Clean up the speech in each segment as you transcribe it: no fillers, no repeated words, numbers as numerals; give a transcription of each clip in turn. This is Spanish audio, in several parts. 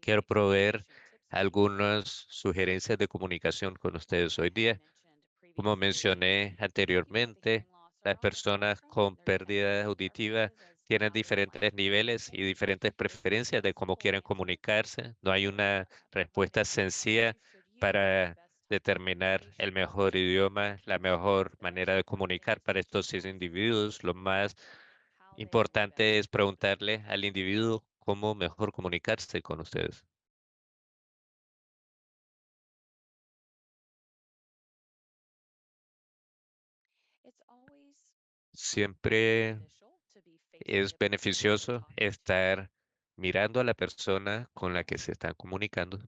Quiero proveer algunas sugerencias de comunicación con ustedes hoy día. Como mencioné anteriormente, las personas con pérdida auditiva tienen diferentes niveles y diferentes preferencias de cómo quieren comunicarse. No hay una respuesta sencilla para determinar el mejor idioma, la mejor manera de comunicar para estos 6 individuos. Lo más importante es preguntarle al individuo cómo mejor comunicarse con ustedes. Siempre es beneficioso estar mirando a la persona con la que se están comunicando,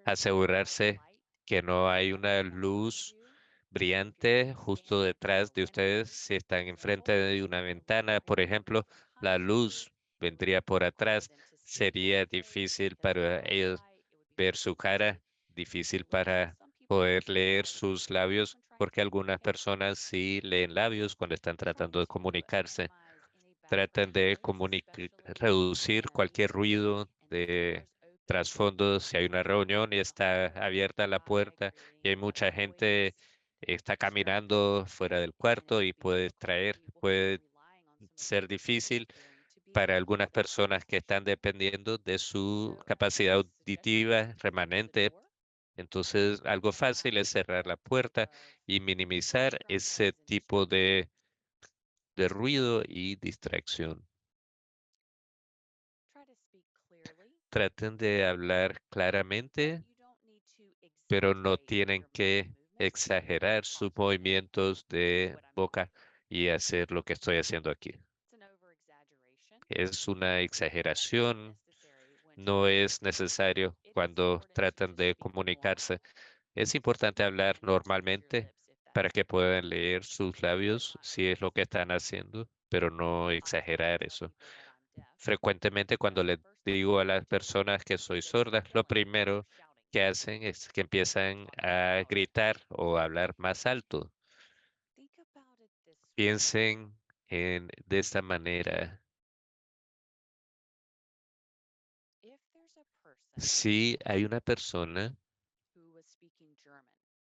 asegurarse que no hay una luz brillante justo detrás de ustedes. Si están enfrente de una ventana, por ejemplo, la luz vendría por atrás. Sería difícil para ellos ver su cara, difícil para poder leer sus labios, porque algunas personas sí leen labios cuando están tratando de comunicarse. Tratan de reducir cualquier ruido de trasfondo. Si hay una reunión y está abierta la puerta y hay mucha gente, está caminando fuera del cuarto y puede ser difícil para algunas personas que están dependiendo de su capacidad auditiva remanente. Entonces, algo fácil es cerrar la puerta y minimizar ese tipo de ruido y distracción. Traten de hablar claramente, pero no tienen que exagerar sus movimientos de boca y hacer lo que estoy haciendo aquí. Es una exageración, no es necesario cuando tratan de comunicarse. Es importante hablar normalmente para que puedan leer sus labios si es lo que están haciendo, pero no exagerar eso. Frecuentemente cuando les digo a las personas que soy sorda, lo primero que hacen es que empiezan a gritar o a hablar más alto. Piensen de esta manera. Si hay una persona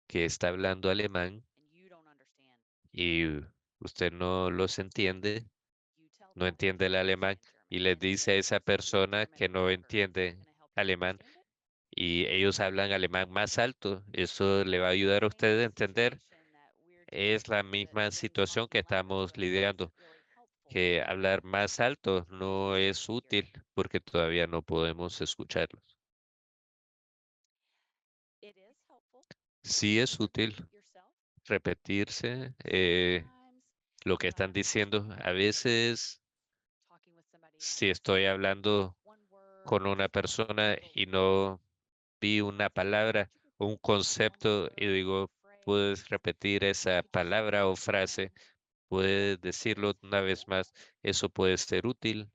que está hablando alemán y usted no los entiende, no entiende el alemán, y les dice a esa persona que no entiende alemán, y ellos hablan alemán más alto, eso le va a ayudar a usted a entender. Es la misma situación que estamos lidiando, que hablar más alto no es útil porque todavía no podemos escucharlos. Sí es útil repetirse lo que están diciendo. A veces, si estoy hablando con una persona y no vi una palabra o un concepto y digo, puedes repetir esa palabra o frase, puedes decirlo una vez más, eso puede ser útil.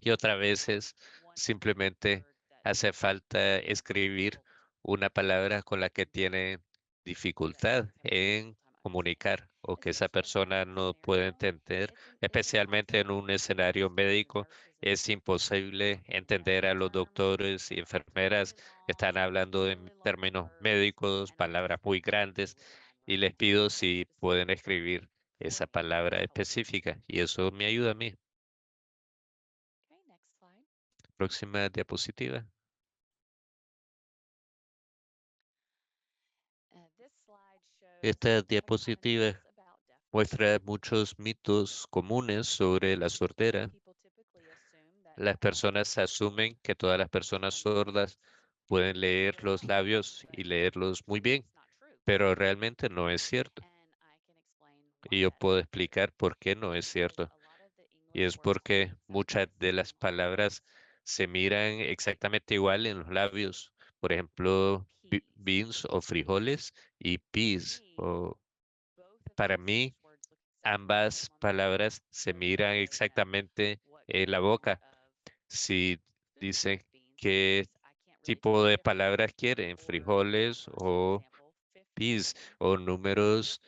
Y otras veces simplemente hace falta escribir una palabra con la que tiene dificultad en comunicar o que esa persona no puede entender, especialmente en un escenario médico. Es imposible entender a los doctores y enfermeras que están hablando en términos médicos, palabras muy grandes, y les pido si pueden escribir esa palabra específica y eso me ayuda a mí. Próxima diapositiva. Esta diapositiva muestra muchos mitos comunes sobre la sordera. Las personas asumen que todas las personas sordas pueden leer los labios y leerlos muy bien, pero realmente no es cierto. Y yo puedo explicar por qué no es cierto. Y es porque muchas de las palabras se miran exactamente igual en los labios. Por ejemplo, beans o frijoles y peas. Para mí, ambas palabras se miran exactamente en la boca. Si dicen qué tipo de palabras quieren, frijoles o peas o números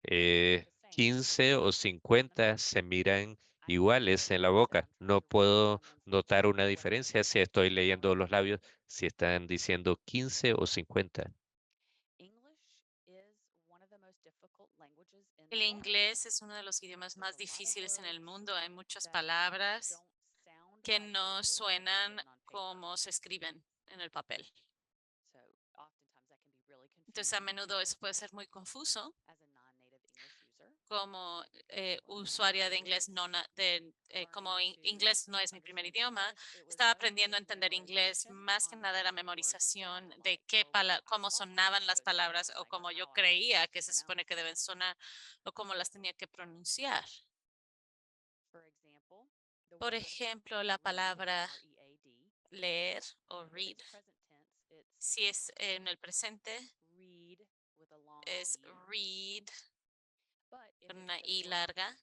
15 o 50 se miran iguales en la boca. No puedo notar una diferencia si estoy leyendo los labios, si están diciendo 15 o 50. El inglés es uno de los idiomas más difíciles en el mundo. Hay muchas palabras que no suenan como se escriben en el papel. Entonces, a menudo eso puede ser muy confuso como usuaria de inglés, como inglés no es mi primer idioma. Estaba aprendiendo a entender inglés, más que nada era memorización de cómo sonaban las palabras o cómo yo creía que se supone que deben sonar o cómo las tenía que pronunciar. Por ejemplo, la palabra leer o read, si es en el presente, es read con una I larga,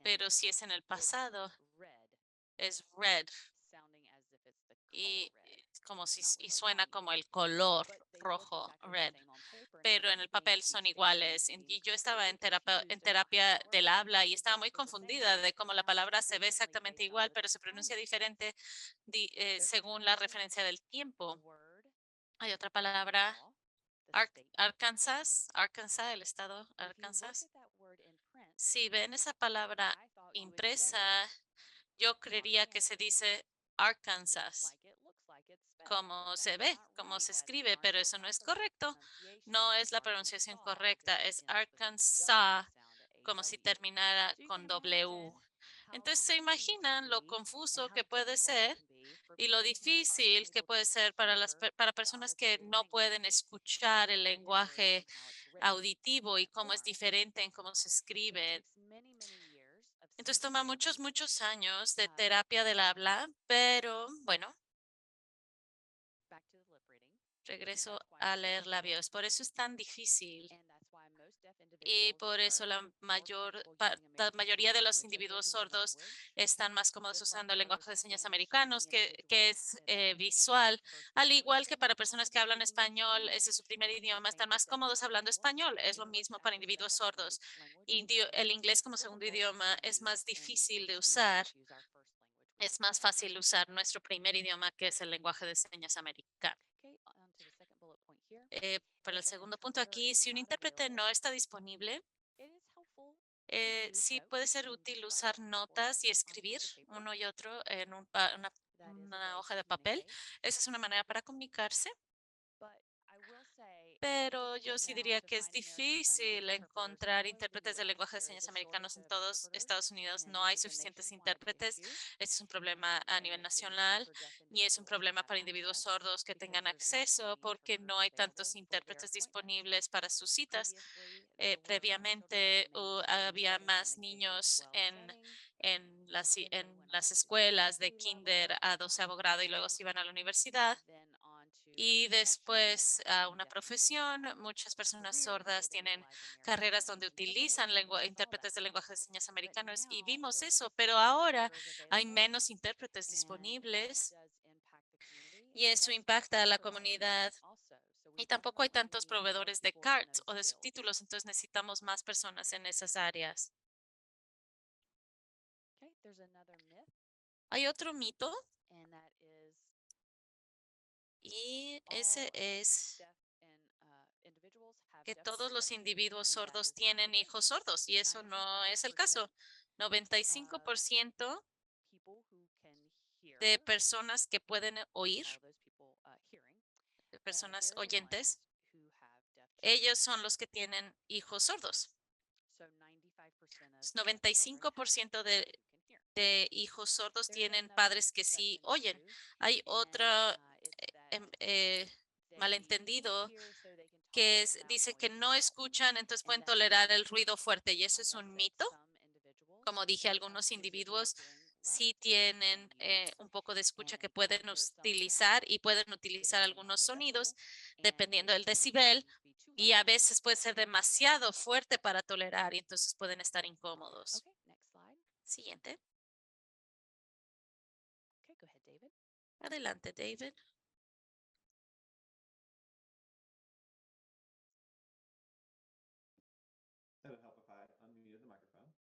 pero si es en el pasado, es read y y suena como el color rojo, red, pero en el papel son iguales. Y yo estaba en terapia del habla y estaba muy confundida de cómo la palabra se ve exactamente igual, pero se pronuncia diferente según la referencia del tiempo. Hay otra palabra, Arkansas, el estado Arkansas. Si ven esa palabra impresa, yo creería que se dice Arkansas, como se ve, como se escribe, pero eso no es correcto. No es la pronunciación correcta, es Arkansas, como si terminara con W. Entonces, ¿se imaginan lo confuso que puede ser y lo difícil que puede ser para para personas que no pueden escuchar el lenguaje auditivo y cómo es diferente en cómo se escribe? Entonces toma muchos años de terapia del habla, pero bueno, regreso a leer labios. Por eso es tan difícil y por eso la mayoría de los individuos sordos están más cómodos usando el lenguaje de señas americanos, que es visual, al igual que para personas que hablan español, ese es su primer idioma, están más cómodos hablando español. Es lo mismo para individuos sordos. El inglés como segundo idioma es más difícil de usar. Es más fácil usar nuestro primer idioma, que es el lenguaje de señas americano. Para el segundo punto aquí, si un intérprete no está disponible, sí puede ser útil usar notas y escribir uno y otro en una hoja de papel. Esa es una manera para comunicarse. Pero yo sí diría que es difícil encontrar intérpretes de lenguaje de señas americanos en todos Estados Unidos. No hay suficientes intérpretes. Este es un problema a nivel nacional y es un problema para individuos sordos que tengan acceso porque no hay tantos intérpretes disponibles para sus citas. Previamente había más niños en las escuelas de kinder a 12º grado y luego se iban a la universidad y después a una profesión. Muchas personas sordas tienen carreras donde utilizan intérpretes de lenguaje de señas americanos y vimos eso, pero ahora hay menos intérpretes disponibles y eso impacta a la comunidad. Y tampoco hay tantos proveedores de cards o de subtítulos, entonces necesitamos más personas en esas áreas. Hay otro mito y ese es que todos los individuos sordos tienen hijos sordos y eso no es el caso. 95% de personas que pueden oír, de personas oyentes, ellos son los que tienen hijos sordos. 95% de hijos sordos tienen padres que sí oyen. Hay otro malentendido dice que no escuchan, entonces pueden tolerar el ruido fuerte y eso es un mito. Como dije, algunos individuos sí tienen un poco de escucha que pueden utilizar y pueden utilizar algunos sonidos dependiendo del decibel y a veces puede ser demasiado fuerte para tolerar y entonces pueden estar incómodos. Siguiente. Adelante, David.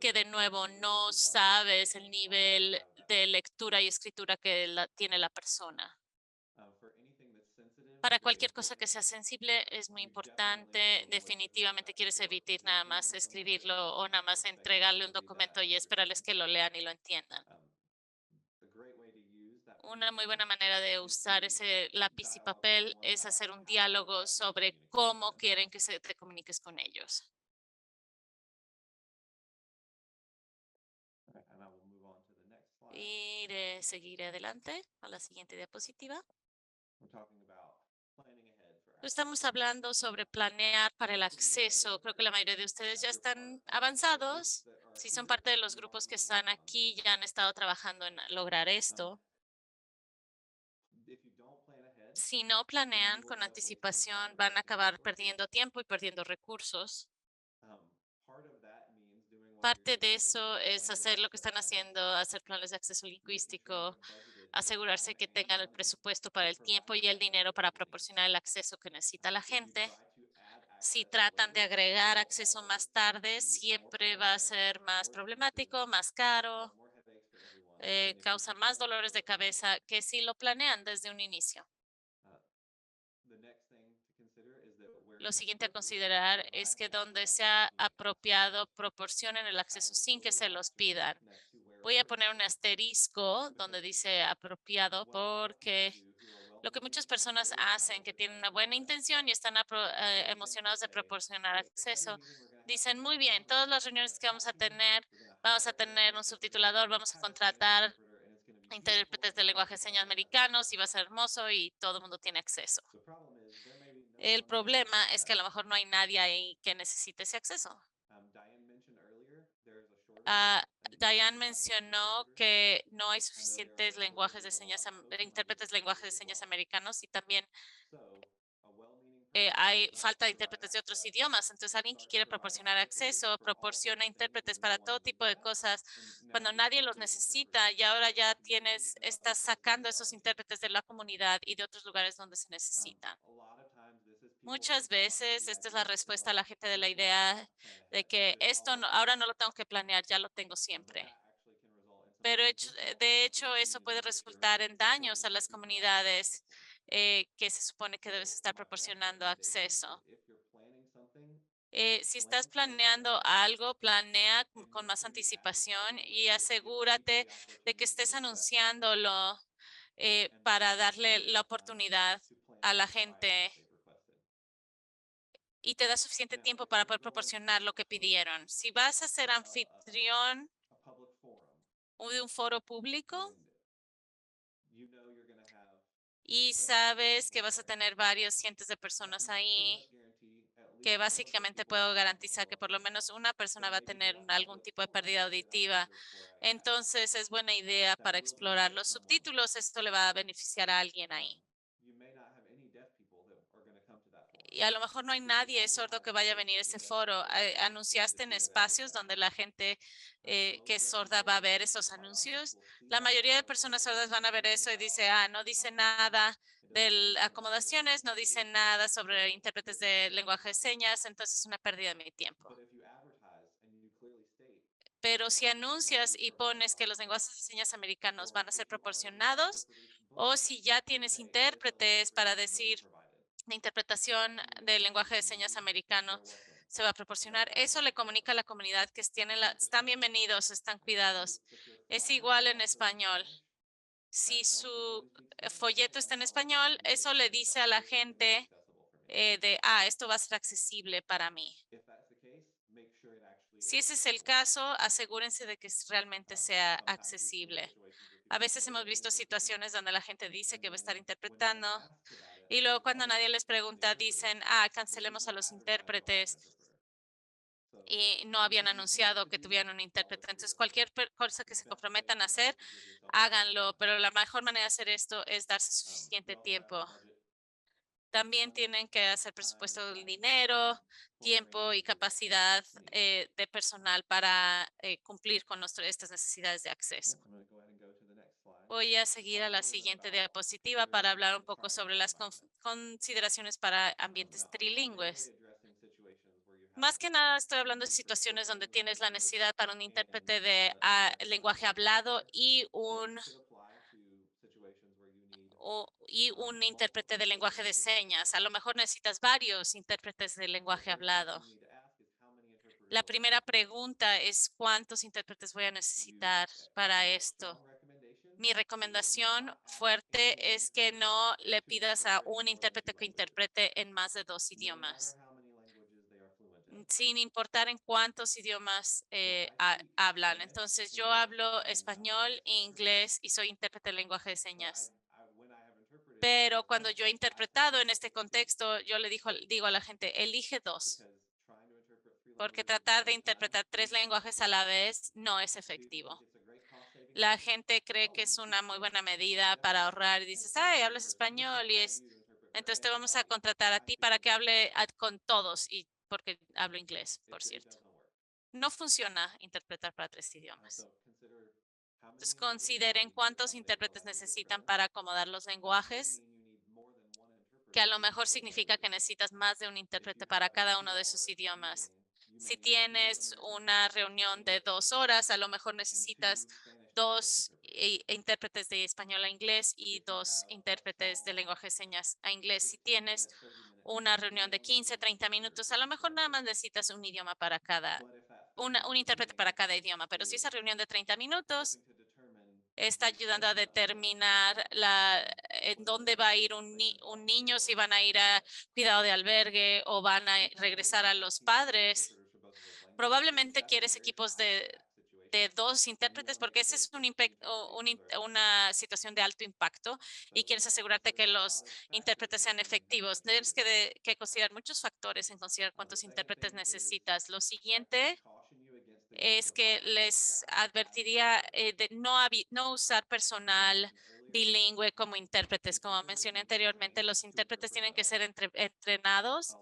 porque de nuevo no sabes el nivel de lectura y escritura que tiene la persona. Para cualquier cosa que sea sensible es muy importante. Definitivamente quieres evitar nada más escribirlo o nada más entregarle un documento y esperarles que lo lean y lo entiendan. Una muy buena manera de usar ese lápiz y papel es hacer un diálogo sobre cómo quieren que te comuniques con ellos. Y seguir adelante a la siguiente diapositiva. Estamos hablando sobre planear para el acceso. Creo que la mayoría de ustedes ya están avanzados. Si son parte de los grupos que están aquí, ya han estado trabajando en lograr esto. Si no planean con anticipación, van a acabar perdiendo tiempo y perdiendo recursos. Parte de eso es hacer lo que están haciendo, hacer planes de acceso lingüístico, asegurarse que tengan el presupuesto para el tiempo y el dinero para proporcionar el acceso que necesita la gente. Si tratan de agregar acceso más tarde, siempre va a ser más problemático, más caro, causa más dolores de cabeza que si lo planean desde un inicio. Lo siguiente a considerar es que donde sea apropiado, proporcionen el acceso sin que se los pidan. Voy a poner un asterisco donde dice apropiado porque lo que muchas personas hacen que tienen una buena intención y están emocionados de proporcionar acceso, dicen, muy bien, todas las reuniones que vamos a tener un subtitulador, vamos a contratar intérpretes de lenguaje de señas americanos y va a ser hermoso y todo el mundo tiene acceso. El problema es que a lo mejor no hay nadie ahí que necesite ese acceso. Ah, Diane mencionó que no hay suficientes lenguajes de señas, intérpretes de lenguaje de señas americanos y también hay falta de intérpretes de otros idiomas. Entonces, alguien que quiere proporcionar acceso, proporciona intérpretes para todo tipo de cosas cuando nadie los necesita y ahora ya estás sacando esos intérpretes de la comunidad y de otros lugares donde se necesitan. Muchas veces esta es la respuesta a la gente de la idea de que esto ahora no lo tengo que planear, ya lo tengo siempre. Pero de hecho eso puede resultar en daños a las comunidades que se supone que debes estar proporcionando acceso. Si estás planeando algo, planea con más anticipación y asegúrate de que estés anunciándolo para darle la oportunidad a la gente y te da suficiente tiempo para poder proporcionar lo que pidieron. Si vas a ser anfitrión de un foro público y sabes que vas a tener varios cientos de personas ahí, que básicamente puedo garantizar que por lo menos una persona va a tener algún tipo de pérdida auditiva. Entonces es buena idea para explorar los subtítulos. Esto le va a beneficiar a alguien ahí. Y a lo mejor no hay nadie sordo que vaya a venir a ese foro. Anunciaste en espacios donde la gente que es sorda va a ver esos anuncios. La mayoría de personas sordas van a ver eso y dice, no dice nada de acomodaciones, no dice nada sobre intérpretes de lenguaje de señas, entonces es una pérdida de mi tiempo. Pero si anuncias y pones que los lenguajes de señas americanos van a ser proporcionados, o si ya tienes intérpretes para decir la interpretación del lenguaje de señas americano se va a proporcionar. Eso le comunica a la comunidad que están bienvenidos, están cuidados. Es igual en español. Si su folleto está en español, eso le dice a la gente esto va a ser accesible para mí. Si ese es el caso, asegúrense de que realmente sea accesible. A veces hemos visto situaciones donde la gente dice que va a estar interpretando y luego cuando nadie les pregunta dicen, cancelemos a los intérpretes y no habían anunciado que tuvieran un intérprete. Entonces, cualquier cosa que se comprometan a hacer, háganlo, pero la mejor manera de hacer esto es darse suficiente tiempo. También tienen que hacer presupuesto del dinero, tiempo y capacidad de personal para cumplir con estas necesidades de acceso. Voy a seguir a la siguiente diapositiva para hablar un poco sobre las consideraciones para ambientes trilingües. Más que nada estoy hablando de situaciones donde tienes la necesidad para un intérprete de lenguaje hablado y un intérprete de lenguaje de señas. A lo mejor necesitas varios intérpretes de lenguaje hablado. La primera pregunta es ¿cuántos intérpretes voy a necesitar para esto? Mi recomendación fuerte es que no le pidas a un intérprete que interprete en más de 2 idiomas, sin importar en cuántos idiomas hablan. Entonces, yo hablo español, inglés y soy intérprete de lenguaje de señas. Pero cuando yo he interpretado en este contexto, yo le digo a la gente, elige 2, porque tratar de interpretar 3 lenguajes a la vez no es efectivo. La gente cree que es una muy buena medida para ahorrar y dices, ay, hablas español entonces te vamos a contratar a ti para que hable con todos y porque hablo inglés, por cierto. No funciona interpretar para 3 idiomas. Entonces consideren cuántos intérpretes necesitan para acomodar los lenguajes, que a lo mejor significa que necesitas más de un intérprete para cada uno de esos idiomas. Si tienes una reunión de 2 horas, a lo mejor necesitas 2 intérpretes de español a inglés y 2 intérpretes de lenguaje de señas a inglés. Si tienes una reunión de 15, 30 minutos, a lo mejor nada más necesitas un idioma para un intérprete para cada idioma. Pero si esa reunión de 30 minutos está ayudando a determinar en dónde va a ir un niño, si van a ir a cuidado de albergue o van a regresar a los padres. Probablemente quieres equipos de 2 intérpretes porque ese es una situación de alto impacto y quieres asegurarte que los intérpretes sean efectivos. Tienes que considerar muchos factores en considerar cuántos intérpretes necesitas. Lo siguiente es que les advertiría de no usar personal bilingüe como intérpretes. Como mencioné anteriormente, los intérpretes tienen que ser entrenados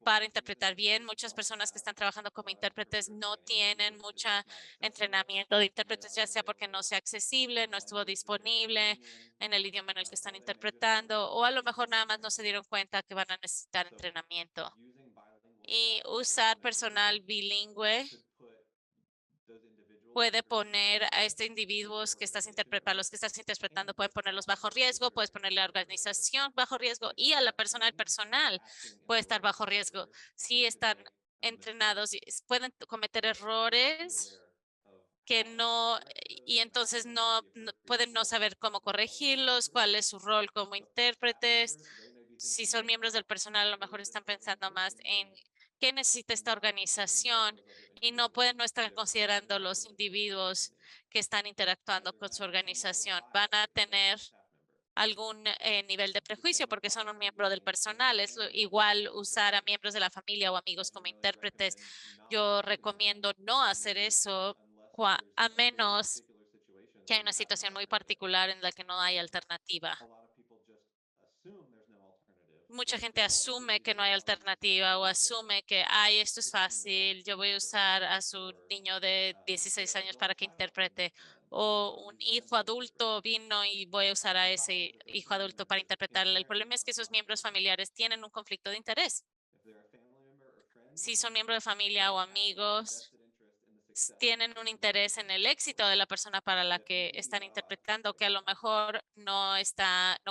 para interpretar bien. Muchas personas que están trabajando como intérpretes no tienen mucho entrenamiento de intérpretes, ya sea porque no sea accesible, no estuvo disponible en el idioma en el que están interpretando, o a lo mejor nada más no se dieron cuenta que van a necesitar entrenamiento. Y usar personal bilingüe puede poner a individuos que para los que estás interpretando, pueden ponerlos bajo riesgo, puedes ponerle a la organización bajo riesgo y a la persona del personal puede estar bajo riesgo. Si están entrenados, pueden cometer errores que no, y entonces pueden no saber cómo corregirlos, cuál es su rol como intérpretes. Si son miembros del personal, a lo mejor están pensando más en qué necesita esta organización y no pueden no estar considerando los individuos que están interactuando con su organización. Van a tener algún nivel de prejuicio porque son un miembro del personal. Es igual usar a miembros de la familia o amigos como intérpretes. Yo recomiendo no hacer eso a menos que hay una situación muy particular en la que no hay alternativa. Mucha gente asume que no hay alternativa o asume que, ay, esto es fácil, yo voy a usar a su niño de 16 años para que interprete. O un hijo adulto vino y voy a usar a ese hijo adulto para interpretarle. El problema es que esos miembros familiares tienen un conflicto de interés. Si son miembros de familia o amigos, tienen un interés en el éxito de la persona para la que están interpretando, que a lo mejor no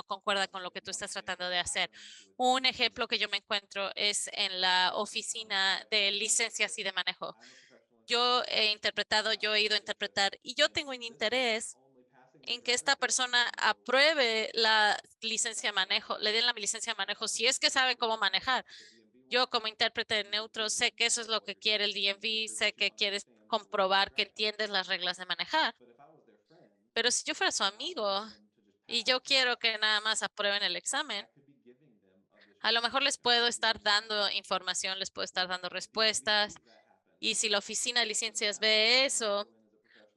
concuerda con lo que tú estás tratando de hacer. Un ejemplo que yo me encuentro es en la oficina de licencias y de manejo. Yo he ido a interpretar y yo tengo un interés en que esta persona apruebe la licencia de manejo, le den la licencia de manejo si es que saben cómo manejar. Yo como intérprete neutro sé que eso es lo que quiere el DMV, sé que quieres comprobar que entiendes las reglas de manejar. Pero si yo fuera su amigo y yo quiero que nada más aprueben el examen, a lo mejor les puedo estar dando información, les puedo estar dando respuestas. Y si la oficina de licencias ve eso,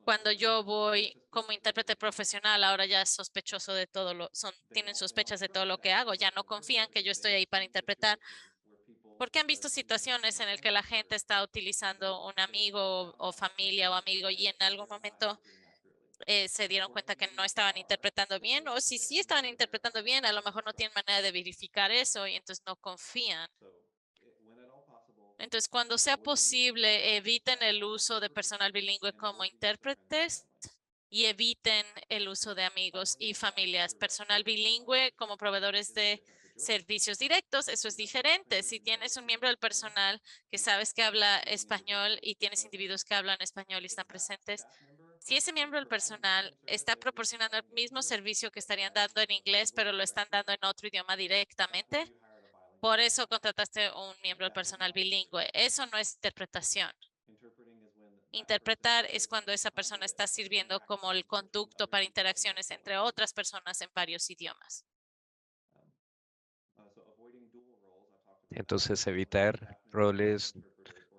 cuando yo voy como intérprete profesional, ahora ya es sospechoso de tienen sospechas de todo lo que hago, ya no confían que yo estoy ahí para interpretar porque han visto situaciones en las que la gente está utilizando un amigo o familia o amigo y en algún momento se dieron cuenta que no estaban interpretando bien o si sí estaban interpretando bien, a lo mejor no tienen manera de verificar eso y entonces no confían. Entonces, cuando sea posible, eviten el uso de personal bilingüe como intérpretes y eviten el uso de amigos y familias. Personal bilingüe como proveedores de servicios directos, eso es diferente. Si tienes un miembro del personal que sabes que habla español y tienes individuos que hablan español y están presentes, si ese miembro del personal está proporcionando el mismo servicio que estarían dando en inglés, pero lo están dando en otro idioma directamente, por eso contrataste un miembro del personal bilingüe. Eso no es interpretación. Interpretar es cuando esa persona está sirviendo como el conducto para interacciones entre otras personas en varios idiomas. Entonces, evitar roles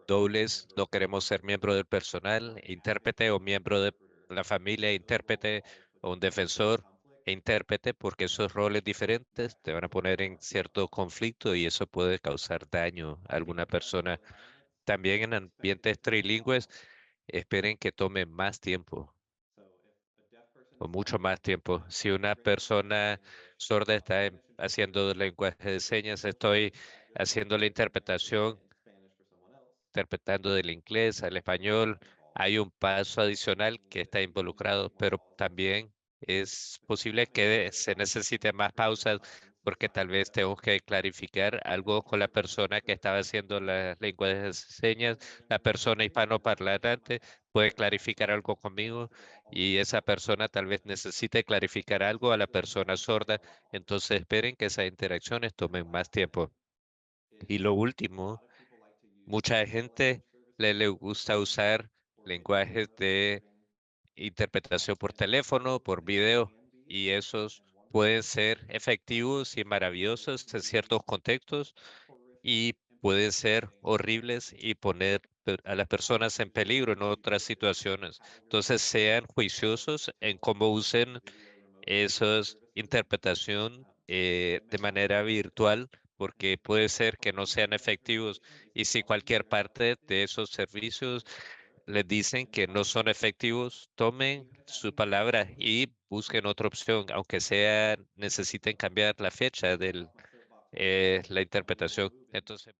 dobles, no queremos ser miembro del personal, intérprete o miembro de la familia, intérprete o un defensor e intérprete, porque esos roles diferentes te van a poner en cierto conflicto y eso puede causar daño a alguna persona. También en ambientes trilingües, esperen que tome más tiempo o mucho más tiempo. Si una persona sorda está haciendo lenguaje de señas, estoy haciendo la interpretación interpretando del inglés al español, hay un paso adicional que está involucrado, pero también es posible que se necesite más pausas porque tal vez tengo que clarificar algo con la persona que estaba haciendo las lenguas de señas, la persona hispanoparlante puede clarificar algo conmigo y esa persona tal vez necesite clarificar algo a la persona sorda, entonces esperen que esas interacciones tomen más tiempo. Y lo último, mucha gente le gusta usar lenguajes de interpretación por teléfono, por video, y esos pueden ser efectivos y maravillosos en ciertos contextos y pueden ser horribles y poner a las personas en peligro en otras situaciones. Entonces, sean juiciosos en cómo usen esas interpretación de manera virtual, porque puede ser que no sean efectivos. Y si cualquier parte de esos servicios les dicen que no son efectivos, tomen su palabra y busquen otra opción, aunque sea necesiten cambiar la fecha de la interpretación. Entonces,